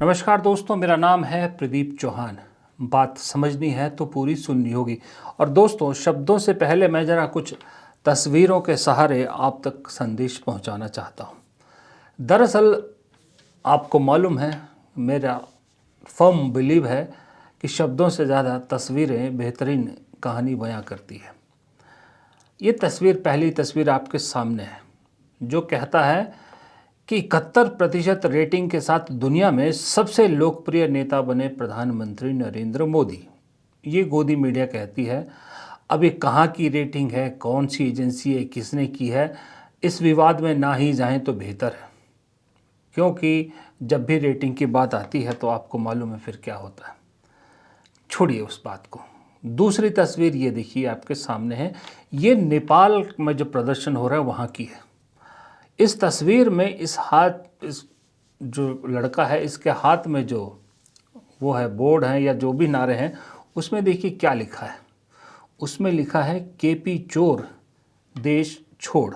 नमस्कार दोस्तों, मेरा नाम है प्रदीप चौहान। बात समझनी है तो पूरी सुननी होगी। और दोस्तों, शब्दों से पहले मैं ज़रा कुछ तस्वीरों के सहारे आप तक संदेश पहुंचाना चाहता हूं। दरअसल आपको मालूम है, मेरा फर्म बिलीव है कि शब्दों से ज़्यादा तस्वीरें बेहतरीन कहानी बयां करती है। ये तस्वीर, पहली तस्वीर आपके सामने है, जो कहता है कि 71% रेटिंग के साथ दुनिया में सबसे लोकप्रिय नेता बने प्रधानमंत्री नरेंद्र मोदी। ये गोदी मीडिया कहती है। अब ये कहाँ की रेटिंग है, कौन सी एजेंसी है, किसने की है, इस विवाद में ना ही जाएं तो बेहतर है, क्योंकि जब भी रेटिंग की बात आती है तो आपको मालूम है फिर क्या होता है। छोड़िए उस बात को। दूसरी तस्वीर ये देखिए, आपके सामने है। ये नेपाल में जो प्रदर्शन हो रहा है वहाँ की है। इस तस्वीर में इस जो लड़का है, इसके हाथ में जो वो है बोर्ड है या जो भी नारे हैं, उसमें देखिए क्या लिखा है। उसमें लिखा है केपी चोर देश छोड़।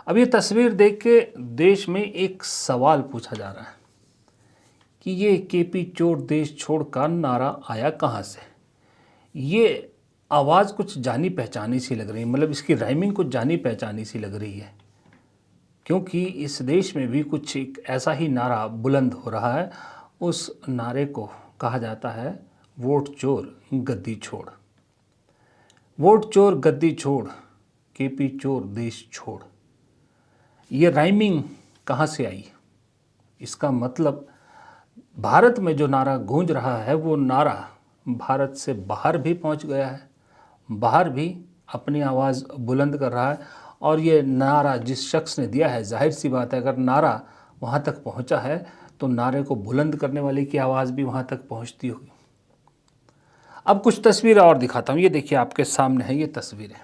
अब ये तस्वीर देख के देश में एक सवाल पूछा जा रहा है कि ये केपी चोर देश छोड़ का नारा आया कहाँ से। ये आवाज़ कुछ जानी पहचानी सी लग रही है, मतलब इसकी राइमिंग कुछ जानी पहचानी सी लग रही है, क्योंकि इस देश में भी कुछ एक ऐसा ही नारा बुलंद हो रहा है। उस नारे को कहा जाता है वोट चोर गद्दी छोड़। वोट चोर गद्दी छोड़, केपी चोर देश छोड़। ये राइमिंग कहाँ से आई? इसका मतलब भारत में जो नारा गूंज रहा है वो नारा भारत से बाहर भी पहुंच गया है, बाहर भी अपनी आवाज़ बुलंद कर रहा है। और ये नारा जिस शख्स ने दिया है, जाहिर सी बात है अगर नारा वहाँ तक पहुँचा है तो नारे को बुलंद करने वाले की आवाज़ भी वहाँ तक पहुँचती होगी। अब कुछ तस्वीरें और दिखाता हूँ। ये देखिए आपके सामने है ये तस्वीरें।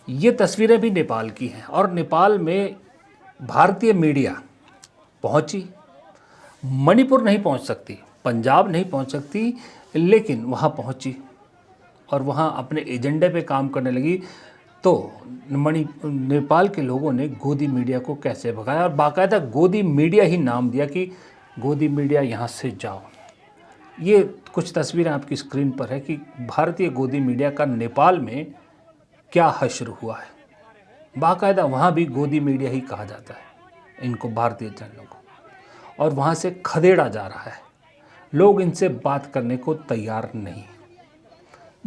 ये तस्वीरें भी नेपाल की हैं और नेपाल में भारतीय मीडिया पहुँची। मणिपुर नहीं पहुँच सकती, पंजाब नहीं पहुँच सकती, लेकिन वहाँ पहुँची और वहाँ अपने एजेंडे पे काम करने लगी। तो नेपाल के लोगों ने गोदी मीडिया को कैसे भगाया, और बाकायदा गोदी मीडिया ही नाम दिया कि गोदी मीडिया यहाँ से जाओ। ये कुछ तस्वीरें आपकी स्क्रीन पर है कि भारतीय गोदी मीडिया का नेपाल में क्या हश्र हुआ है। बाकायदा वहाँ भी गोदी मीडिया ही कहा जाता है इनको, भारतीय चैनलों को, और वहाँ से खदेड़ा जा रहा है। लोग इनसे बात करने को तैयार नहीं।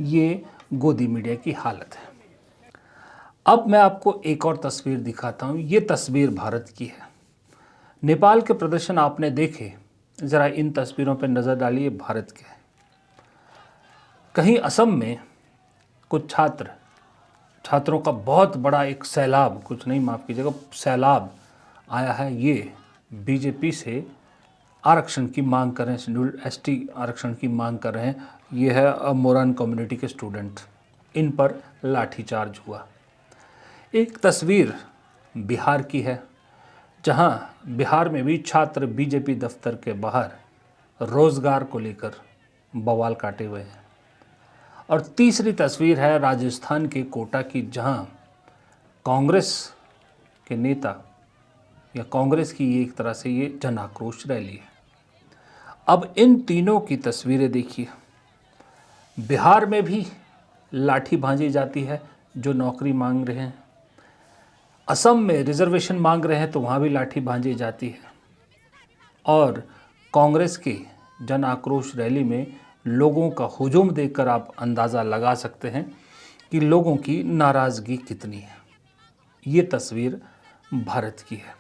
ये गोदी मीडिया की हालत है। अब मैं आपको एक और तस्वीर दिखाता हूँ। ये तस्वीर भारत की है। नेपाल के प्रदर्शन आपने देखे, ज़रा इन तस्वीरों पर नज़र डालिए, भारत के। कहीं असम में कुछ छात्रों का बहुत बड़ा एक सैलाब, कुछ नहीं माफ़ कीजिएगा, सैलाब आया है। ये बीजेपी से आरक्षण की मांग कर रहे हैं, शेड्यूल्ड एसटी आरक्षण की मांग कर रहे हैं। ये है मोरन कम्युनिटी के स्टूडेंट, इन पर लाठीचार्ज हुआ। एक तस्वीर बिहार की है, जहां बिहार में भी छात्र बीजेपी दफ्तर के बाहर रोज़गार को लेकर बवाल काटे हुए हैं। और तीसरी तस्वीर है राजस्थान के कोटा की, जहां कांग्रेस के नेता या कांग्रेस की एक तरह से ये जन आक्रोश रैली है। अब इन तीनों की तस्वीरें देखिए। बिहार में भी लाठी भांजी जाती है जो नौकरी मांग रहे हैं। असम में रिजर्वेशन मांग रहे हैं तो वहाँ भी लाठी भांजी जाती है। और कांग्रेस के जन आक्रोश रैली में लोगों का हुजूम देखकर आप अंदाज़ा लगा सकते हैं कि लोगों की नाराज़गी कितनी है। ये तस्वीर भारत की है।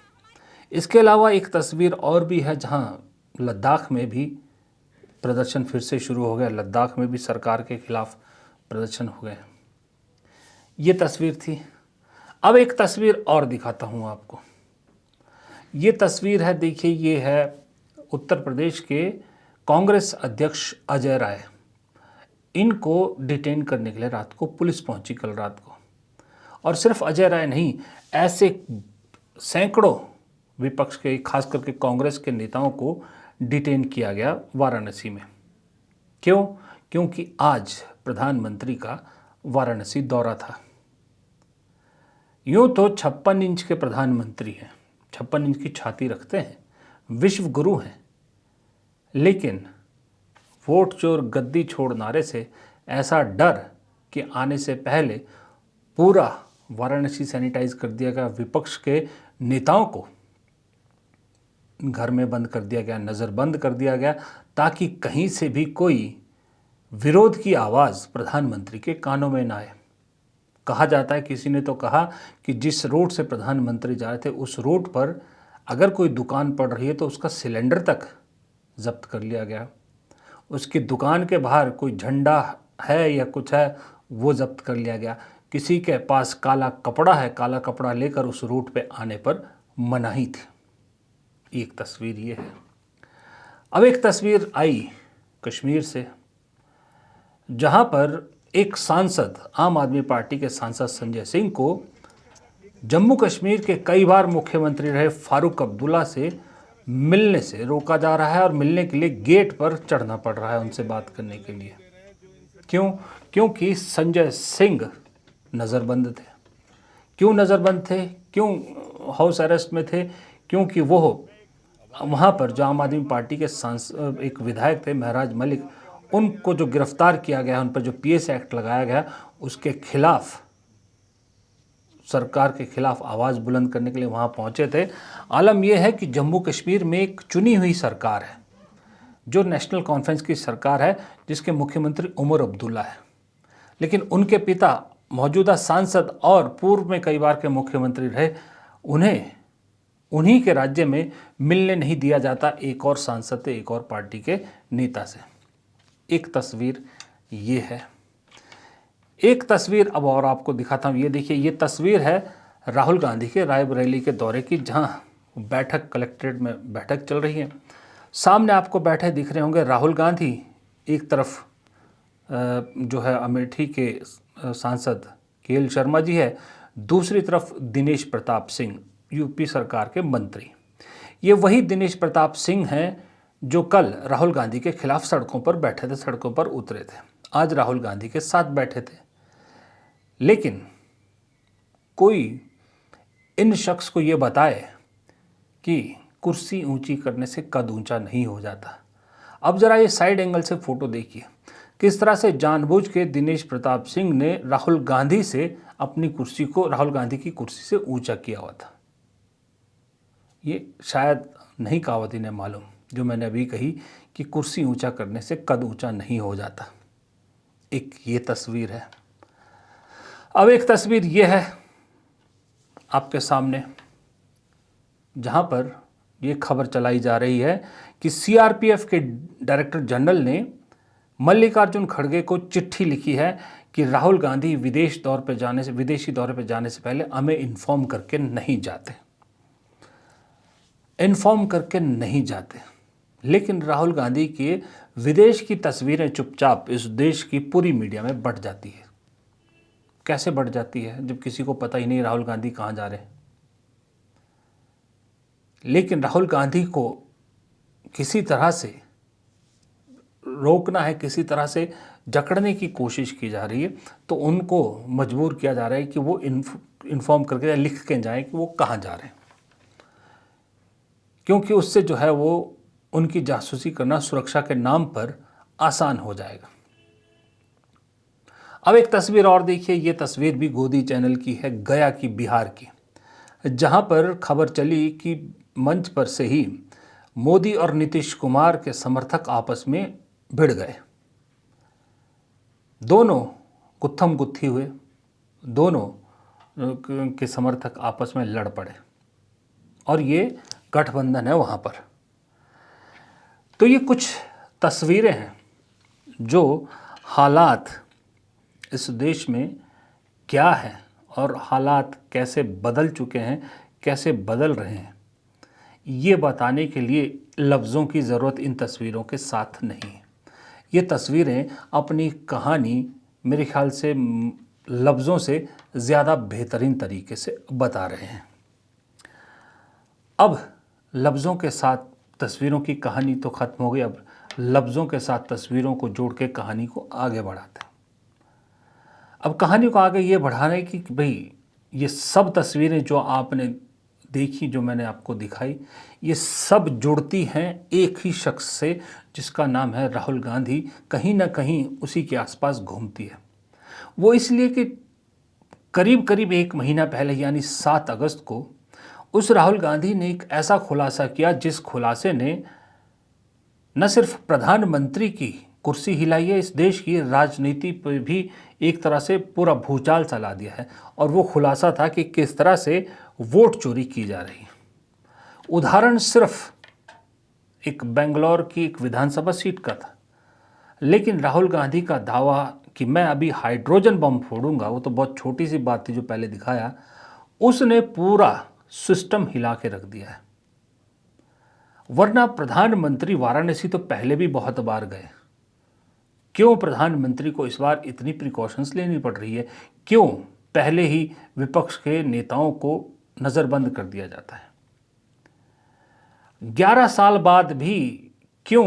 इसके अलावा एक तस्वीर और भी है, जहाँ लद्दाख में भी प्रदर्शन फिर से शुरू हो गया। लद्दाख में भी सरकार के खिलाफ प्रदर्शन हो गए। ये तस्वीर थी। अब एक तस्वीर और दिखाता हूँ आपको। ये तस्वीर है, देखिए, ये है उत्तर प्रदेश के कांग्रेस अध्यक्ष अजय राय। इनको डिटेन करने के लिए रात को पुलिस पहुंची, कल रात को। और सिर्फ अजय राय नहीं, ऐसे सैकड़ों विपक्ष के, खास करके कांग्रेस के नेताओं को डिटेन किया गया वाराणसी में। क्यों? क्योंकि आज प्रधानमंत्री का वाराणसी दौरा था। यूँ तो 56 इंच के प्रधानमंत्री हैं, 56 इंच की छाती रखते हैं, विश्व गुरु हैं, लेकिन वोट चोर गद्दी छोड़ नारे से ऐसा डर कि आने से पहले पूरा वाराणसी सैनिटाइज कर दिया गया, विपक्ष के नेताओं को घर में बंद कर दिया गया, नज़रबंद कर दिया गया, ताकि कहीं से भी कोई विरोध की आवाज़ प्रधानमंत्री के कानों में ना आए। कहा जाता है, किसी ने तो कहा कि जिस रोड से प्रधानमंत्री जा रहे थे उस रोड पर अगर कोई दुकान पड़ रही है तो उसका सिलेंडर तक जब्त कर लिया गया। उसकी दुकान के बाहर कोई झंडा है या कुछ है वो जब्त कर लिया गया। किसी के पास काला कपड़ा है, काला कपड़ा लेकर उस रूट पे आने पर मनाही थी। एक तस्वीर ये है। अब एक तस्वीर आई कश्मीर से, जहां पर एक सांसद, आम आदमी पार्टी के सांसद संजय सिंह को जम्मू कश्मीर के कई बार मुख्यमंत्री रहे फारूक अब्दुल्ला से मिलने से रोका जा रहा है और मिलने के लिए गेट पर चढ़ना पड़ रहा है उनसे बात करने के लिए। क्यों? क्योंकि संजय सिंह नज़रबंद थे। क्यों नज़रबंद थे? क्यों हाउस अरेस्ट में थे? क्योंकि वो वहाँ पर जो आम आदमी पार्टी के एक विधायक थे महराज मलिक, उनको जो गिरफ्तार किया गया, उन पर जो पीएस एक्ट लगाया गया, उसके खिलाफ, सरकार के खिलाफ आवाज़ बुलंद करने के लिए वहाँ पहुँचे थे। आलम यह है कि जम्मू कश्मीर में एक चुनी हुई सरकार है, जो नेशनल कॉन्फ्रेंस की सरकार है, जिसके मुख्यमंत्री उमर अब्दुल्ला है, लेकिन उनके पिता मौजूदा सांसद और पूर्व में कई बार के मुख्यमंत्री रहे, उन्हें उन्हीं के राज्य में मिलने नहीं दिया जाता एक और सांसद से, एक और पार्टी के नेता से। एक तस्वीर ये है। एक तस्वीर अब और आपको दिखाता हूँ। ये देखिए, ये तस्वीर है राहुल गांधी के रायबरेली के दौरे की, जहाँ बैठक, कलेक्ट्रेट में बैठक चल रही है। सामने आपको बैठे दिख रहे होंगे राहुल गांधी, एक तरफ जो है अमेठी के सांसद केएल शर्मा जी है, दूसरी तरफ दिनेश प्रताप सिंह, यूपी सरकार के मंत्री। ये वही दिनेश प्रताप सिंह हैं जो कल राहुल गांधी के खिलाफ सड़कों पर बैठे थे, सड़कों पर उतरे थे, आज राहुल गांधी के साथ बैठे थे। लेकिन कोई इन शख्स को ये बताए कि कुर्सी ऊंची करने से कद ऊंचा नहीं हो जाता। अब जरा ये साइड एंगल से फोटो देखिए, किस तरह से जानबूझ के दिनेश प्रताप सिंह ने राहुल गांधी से अपनी कुर्सी को, राहुल गांधी की कुर्सी से ऊंचा किया हुआ था। ये शायद नहीं कहावत इन्हें मालूम जो मैंने अभी कही कि कुर्सी ऊंचा करने से कद ऊंचा नहीं हो जाता। एक ये तस्वीर है। अब एक तस्वीर ये है आपके सामने, जहां पर ये खबर चलाई जा रही है कि सीआरपीएफ के डायरेक्टर जनरल ने मल्लिकार्जुन खड़गे को चिट्ठी लिखी है कि राहुल गांधी विदेशी दौरे पर जाने से पहले हमें इन्फॉर्म करके नहीं जाते। लेकिन राहुल गांधी के विदेश की तस्वीरें चुपचाप इस देश की पूरी मीडिया में बढ़ जाती है। कैसे बढ़ जाती है? जब किसी को पता ही नहीं राहुल गांधी कहाँ जा रहे हैं। लेकिन राहुल गांधी को किसी तरह से रोकना है, किसी तरह से जकड़ने की कोशिश की जा रही है, तो उनको मजबूर किया जा रहा है कि वो इन्फॉर्म करके लिख के जाएं कि वो कहाँ जा रहे हैं, क्योंकि उससे जो है वो उनकी जासूसी करना सुरक्षा के नाम पर आसान हो जाएगा। अब एक तस्वीर और देखिए। ये तस्वीर भी गोदी चैनल की है, गया की, बिहार की, जहां पर खबर चली कि मंच पर से ही मोदी और नीतीश कुमार के समर्थक आपस में भिड़ गए। दोनों गुत्थम गुत्थी हुए, दोनों के समर्थक आपस में लड़ पड़े और ये गठबंधन है वहाँ पर। तो ये कुछ तस्वीरें हैं जो हालात इस देश में क्या है और हालात कैसे बदल चुके हैं, कैसे बदल रहे हैं, ये बताने के लिए लफ्ज़ों की ज़रूरत इन तस्वीरों के साथ नहीं है। ये तस्वीरें अपनी कहानी मेरे ख्याल से लफ्ज़ों से ज़्यादा बेहतरीन तरीके से बता रहे हैं। अब लफ्ज़ों के साथ तस्वीरों की कहानी तो ख़त्म हो गई, अब लफ्ज़ों के साथ तस्वीरों को जोड़ के कहानी को आगे बढ़ाते हैं। अब कहानी को आगे ये बढ़ा रहे हैं कि भाई ये सब तस्वीरें जो आपने देखी जो मैंने आपको दिखाई, ये सब जुड़ती हैं एक ही शख्स से जिसका नाम है राहुल गांधी। कहीं ना कहीं उसी के आसपास घूमती है वो, इसलिए कि करीब करीब एक महीना पहले यानी 7 अगस्त को उस राहुल गांधी ने एक ऐसा खुलासा किया जिस खुलासे ने न सिर्फ प्रधानमंत्री की कुर्सी हिलाई है, इस देश की राजनीति पर भी एक तरह से पूरा भूचाल चला दिया है। और वो खुलासा था कि किस तरह से वोट चोरी की जा रही है। उदाहरण सिर्फ एक बेंगलोर की एक विधानसभा सीट का था, लेकिन राहुल गांधी का दावा कि मैं अभी हाइड्रोजन बम फोड़ूंगा, वो तो बहुत छोटी सी बात थी जो पहले दिखाया, उसने पूरा सिस्टम हिला के रख दिया है। वरना प्रधानमंत्री वाराणसी तो पहले भी बहुत बार गए, क्यों प्रधानमंत्री को इस बार इतनी प्रिकॉशंस लेनी पड़ रही है? क्यों पहले ही विपक्ष के नेताओं को नज़रबंद कर दिया जाता है? 11 साल बाद भी क्यों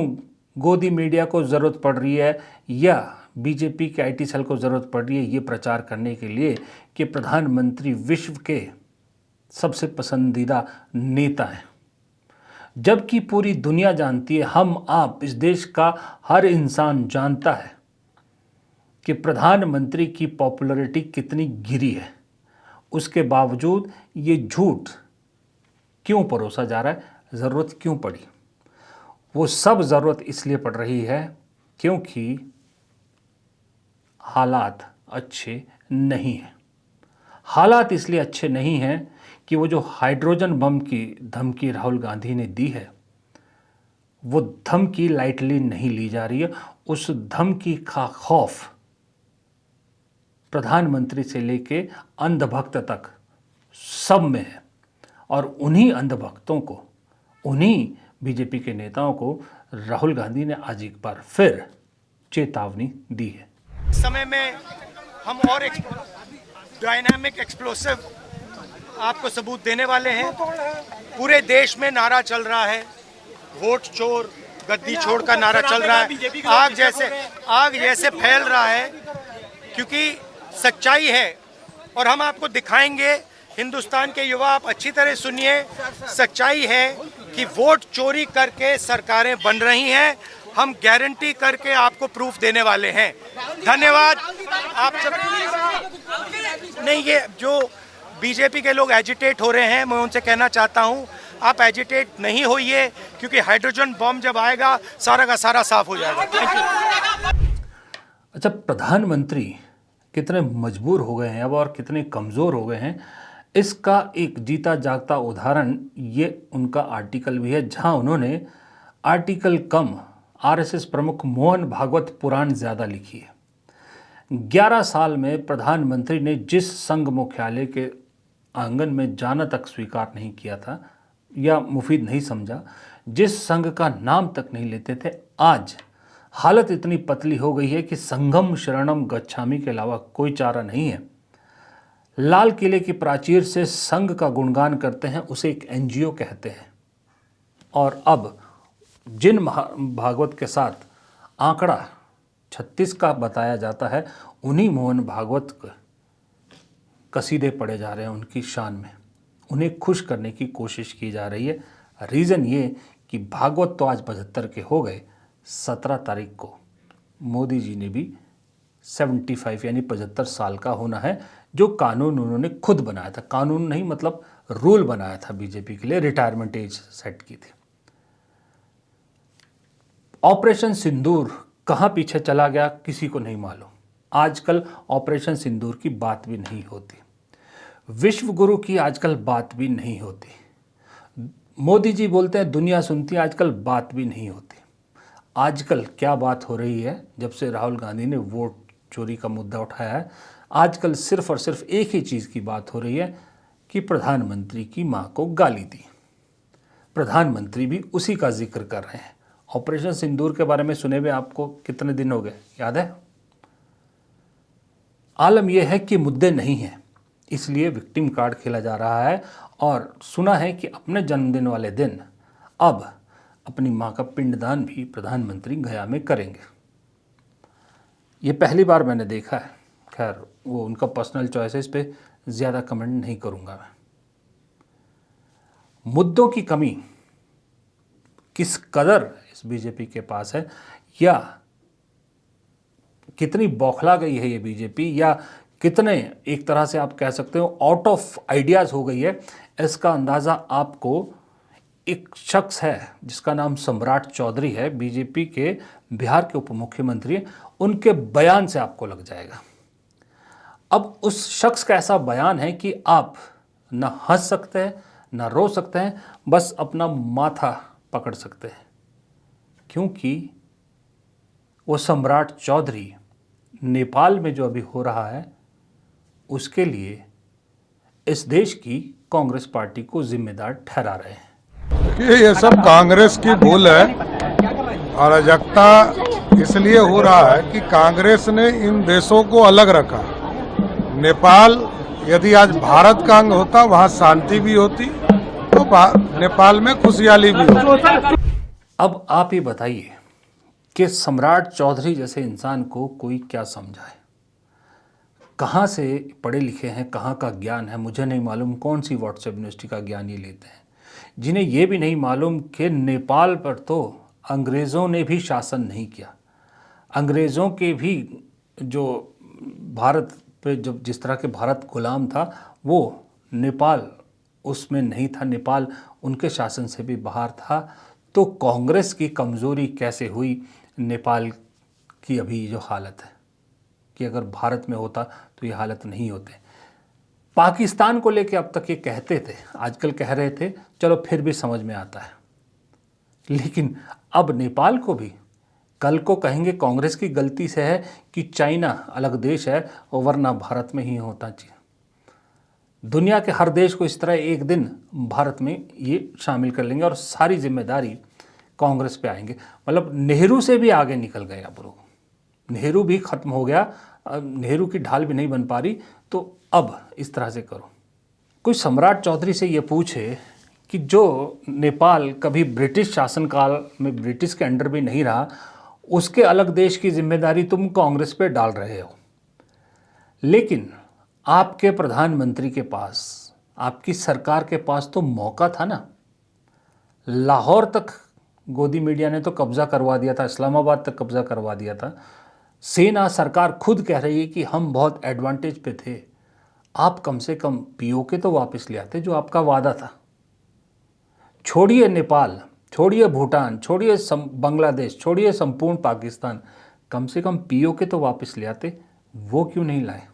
गोदी मीडिया को ज़रूरत पड़ रही है या बीजेपी के आईटी सेल को ज़रूरत पड़ रही है ये प्रचार करने के लिए कि प्रधानमंत्री विश्व के सबसे पसंदीदा नेता हैं, जबकि पूरी दुनिया जानती है, हम आप इस देश का हर इंसान जानता है कि प्रधानमंत्री की पॉपुलैरिटी कितनी गिरी है। उसके बावजूद ये झूठ क्यों परोसा जा रहा है? ज़रूरत क्यों पड़ी? वो सब ज़रूरत इसलिए पड़ रही है क्योंकि हालात अच्छे नहीं हैं। हालात इसलिए अच्छे नहीं हैं कि वो जो हाइड्रोजन बम की धमकी राहुल गांधी ने दी है, वो धमकी लाइटली नहीं ली जा रही है। उस धमकी का खौफ प्रधानमंत्री से लेके अंधभक्त तक सब में है, और उन्हीं अंधभक्तों को, उन्हीं बीजेपी के नेताओं को राहुल गांधी ने आज एक बार फिर चेतावनी दी है। समय में हम और डायनामिक एक्सप्लोसिव आपको सबूत देने वाले हैं। पूरे देश में नारा चल रहा है, वोट चोर गद्दी छोड़ का नारा चल रहा है, आग जैसे फैल रहा है, क्योंकि सच्चाई है। और हम आपको दिखाएंगे, हिंदुस्तान के युवा आप अच्छी तरह सुनिए, सच्चाई है कि वोट चोरी करके सरकारें बन रही हैं। हम गारंटी करके आपको प्रूफ देने वाले हैं। धन्यवाद आप सब। नहीं, ये जो बीजेपी के लोग एजिटेट हो रहे हैं, मैं उनसे कहना चाहता हूं, आप एजिटेट नहीं होइए, क्योंकि हाइड्रोजन बम जब आएगा सारा का सारा साफ हो जाएगा। Thank you. अच्छा, प्रधानमंत्री कितने मजबूर हो गए हैं अब और कितने कमज़ोर हो गए हैं, इसका एक जीता जागता उदाहरण ये उनका आर्टिकल भी है, जहां उन्होंने आर्टिकल कम आरएसएस प्रमुख मोहन भागवत पुराण ज़्यादा लिखी है। 11 साल में प्रधानमंत्री ने जिस संघ मुख्यालय के आंगन में जाना तक स्वीकार नहीं किया था या मुफीद नहीं समझा, जिस संघ का नाम तक नहीं लेते थे, आज हालत इतनी पतली हो गई है कि संघम शरणम गच्छामि के अलावा कोई चारा नहीं है। लाल किले की प्राचीर से संघ का गुणगान करते हैं, उसे एक एनजीओ कहते हैं। और अब जिन भागवत के साथ आंकड़ा 36 का बताया जाता है, उन्हीं मोहन भागवत कसीदे पढ़े जा रहे हैं उनकी शान में, उन्हें खुश करने की कोशिश की जा रही है। रीज़न ये कि भागवत तो आज 75 के हो गए, 17 तारीख को मोदी जी ने भी 75 यानी 75 साल का होना है। जो कानून उन्होंने खुद बनाया था, कानून नहीं मतलब रूल बनाया था बीजेपी के लिए, रिटायरमेंट एज सेट की थी। ऑपरेशन सिंदूर कहाँ पीछे चला गया किसी को नहीं मालूम। आजकल ऑपरेशन सिंदूर की बात भी नहीं होती, विश्व गुरु की आजकल बात भी नहीं होती। मोदी जी बोलते हैं दुनिया सुनती है, आजकल बात भी नहीं होती। आजकल क्या बात हो रही है, जब से राहुल गांधी ने वोट चोरी का मुद्दा उठाया है, आजकल सिर्फ और सिर्फ एक ही चीज़ की बात हो रही है कि प्रधानमंत्री की मां को गाली दी। प्रधानमंत्री भी उसी का जिक्र कर रहे हैं। ऑपरेशन सिंदूर के बारे में सुने हुए आपको कितने दिन हो गए, याद है? आलम यह है कि मुद्दे नहीं हैं, इसलिए विक्टिम कार्ड खेला जा रहा है। और सुना है कि अपने जन्मदिन वाले दिन अब अपनी मां का पिंडदान भी प्रधानमंत्री गया में करेंगे। ये पहली बार मैंने देखा है। खैर, वो उनका पर्सनल चॉइस है, इस पर ज़्यादा कमेंट नहीं करूँगा मैं। मुद्दों की कमी किस कदर इस बीजेपी के पास है, या कितनी बौखला गई है ये बीजेपी, या कितने एक तरह से आप कह सकते हो आउट ऑफ आइडियाज़ हो गई है, इसका अंदाज़ा आपको एक शख्स है जिसका नाम सम्राट चौधरी है, बीजेपी के बिहार के उप मुख्यमंत्री, उनके बयान से आपको लग जाएगा। अब उस शख्स का ऐसा बयान है कि आप न हंस सकते हैं न रो सकते हैं, बस अपना माथा पकड़ सकते हैं, क्योंकि वो सम्राट चौधरी नेपाल में जो अभी हो रहा है उसके लिए इस देश की कांग्रेस पार्टी को जिम्मेदार ठहरा रहे हैं। कि ये सब कांग्रेस की भूल है, अराजकता इसलिए हो रहा है कि कांग्रेस ने इन देशों को अलग रखा। नेपाल यदि आज भारत का अंग होता, वहाँ शांति भी होती, तो नेपाल में खुशहाली भी होती। अब आप ये बताइए कि सम्राट चौधरी जैसे इंसान को कोई क्या समझाए? कहाँ से पढ़े लिखे हैं, कहाँ का ज्ञान है मुझे नहीं मालूम, कौन सी व्हाट्सएप यूनिवर्सिटी का ज्ञान ये लेते हैं, जिन्हें ये भी नहीं मालूम कि नेपाल पर तो अंग्रेज़ों ने भी शासन नहीं किया। अंग्रेज़ों के भी जो भारत पे जब जिस तरह के भारत गुलाम था, वो नेपाल उसमें नहीं था, नेपाल उनके शासन से भी बाहर था। तो कांग्रेस की कमज़ोरी कैसे हुई नेपाल की अभी जो हालत है, कि अगर भारत में होता तो ये हालत नहीं होते। पाकिस्तान को लेके अब तक ये कहते थे, आजकल कह रहे थे, चलो फिर भी समझ में आता है, लेकिन अब नेपाल को भी कल को कहेंगे कांग्रेस की गलती से है कि चाइना अलग देश है, वरना भारत में ही होता चाहिए। दुनिया के हर देश को इस तरह एक दिन भारत में ये शामिल कर लेंगे और सारी जिम्मेदारी कांग्रेस पे आएंगे। मतलब नेहरू से भी आगे निकल गए अब लोग, नेहरू भी ख़त्म हो गया, नेहरू की ढाल भी नहीं बन पा रही, तो अब इस तरह से करो। कोई सम्राट चौधरी से ये पूछे कि जो नेपाल कभी ब्रिटिश शासनकाल में ब्रिटिश के अंडर भी नहीं रहा, उसके अलग देश की जिम्मेदारी तुम कांग्रेस पे डाल रहे हो, लेकिन आपके प्रधानमंत्री के पास, आपकी सरकार के पास तो मौका था ना। लाहौर तक गोदी मीडिया ने तो कब्ज़ा करवा दिया था, इस्लामाबाद तक कब्ज़ा करवा दिया था। सेना सरकार खुद कह रही है कि हम बहुत एडवांटेज पे थे, आप कम से कम पीओके तो वापस ले आते जो आपका वादा था। छोड़िए नेपाल, छोड़िए भूटान, छोड़िए बांग्लादेश, छोड़िए संपूर्ण पाकिस्तान, कम से कम पीओके तो वापस ले आते, वो क्यों नहीं लाए?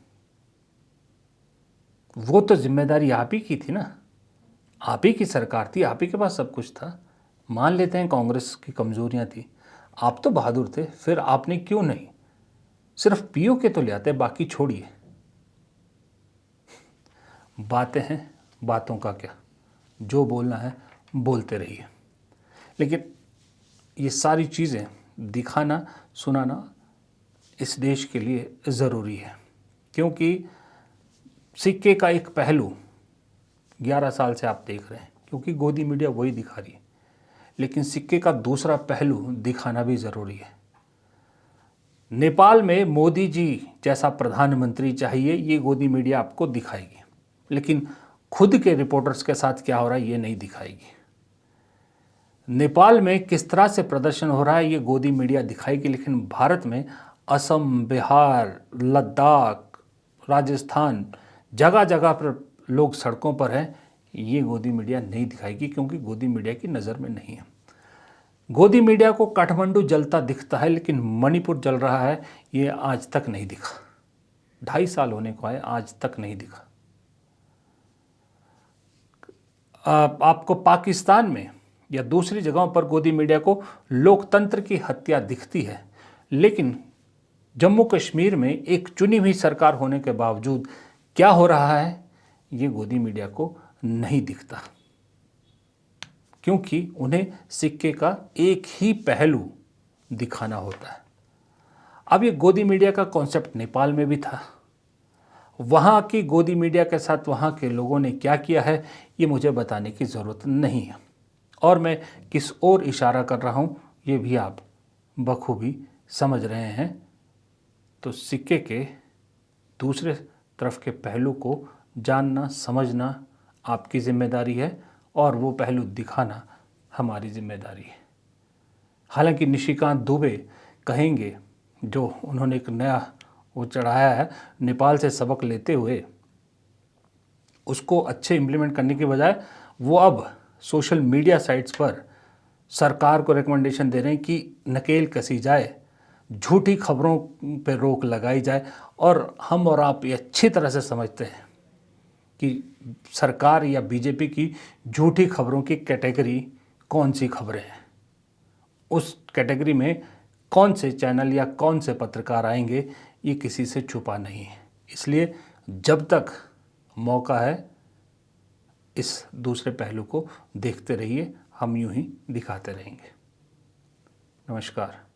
वो तो जिम्मेदारी आप ही की थी ना, आप ही की सरकार थी, आप ही के पास सब कुछ था। मान लेते हैं कांग्रेस की कमज़ोरियां थी, आप तो बहादुर थे, फिर आपने क्यों नहीं सिर्फ पीओके तो ले आते, बाकी छोड़िए। बातें हैं, बातों का क्या, जो बोलना है बोलते रहिए, लेकिन ये सारी चीज़ें दिखाना सुनाना इस देश के लिए ज़रूरी है, क्योंकि सिक्के का एक पहलू 11 साल से आप देख रहे हैं, क्योंकि गोदी मीडिया वही दिखा रही है, लेकिन सिक्के का दूसरा पहलू दिखाना भी ज़रूरी है। नेपाल में मोदी जी जैसा प्रधानमंत्री चाहिए, ये गोदी मीडिया आपको दिखाएगी, लेकिन खुद के रिपोर्टर्स के साथ क्या हो रहा है ये नहीं दिखाएगी। नेपाल में किस तरह से प्रदर्शन हो रहा है ये गोदी मीडिया दिखाएगी, लेकिन भारत में असम, बिहार, लद्दाख, राजस्थान, जगह जगह पर लोग सड़कों पर हैं, ये गोदी मीडिया नहीं दिखाएगी, क्योंकि गोदी मीडिया की नज़र में नहीं है। गोदी मीडिया को काठमांडू जलता दिखता है, लेकिन मणिपुर जल रहा है ये आज तक नहीं दिखा। 2.5 साल होने को आए, आज तक नहीं दिखा। आपको पाकिस्तान में या दूसरी जगहों पर गोदी मीडिया को लोकतंत्र की हत्या दिखती है, लेकिन जम्मू कश्मीर में एक चुनी हुई सरकार होने के बावजूद क्या हो रहा है ये गोदी मीडिया को नहीं दिखता, क्योंकि उन्हें सिक्के का एक ही पहलू दिखाना होता है। अब ये गोदी मीडिया का कॉन्सेप्ट नेपाल में भी था, वहाँ की गोदी मीडिया के साथ वहाँ के लोगों ने क्या किया है ये मुझे बताने की ज़रूरत नहीं है, और मैं किस ओर इशारा कर रहा हूँ ये भी आप बखूबी समझ रहे हैं। तो सिक्के के दूसरे तरफ के पहलू को जानना समझना आपकी जिम्मेदारी है, और वो पहलू दिखाना हमारी जिम्मेदारी है। हालांकि निशिकांत दुबे कहेंगे, जो उन्होंने एक नया वो चढ़ाया है, नेपाल से सबक लेते हुए उसको अच्छे इम्प्लीमेंट करने के बजाय वो अब सोशल मीडिया साइट्स पर सरकार को रिकमेंडेशन दे रहे हैं कि नकेल कसी जाए, झूठी खबरों पर रोक लगाई जाए। और हम और आप ये अच्छी तरह से समझते हैं कि सरकार या बीजेपी की झूठी खबरों की कैटेगरी कौन सी खबरें हैं, उस कैटेगरी में कौन से चैनल या कौन से पत्रकार आएंगे, ये किसी से छुपा नहीं है। इसलिए जब तक मौका है इस दूसरे पहलू को देखते रहिए, हम यूं ही दिखाते रहेंगे। नमस्कार।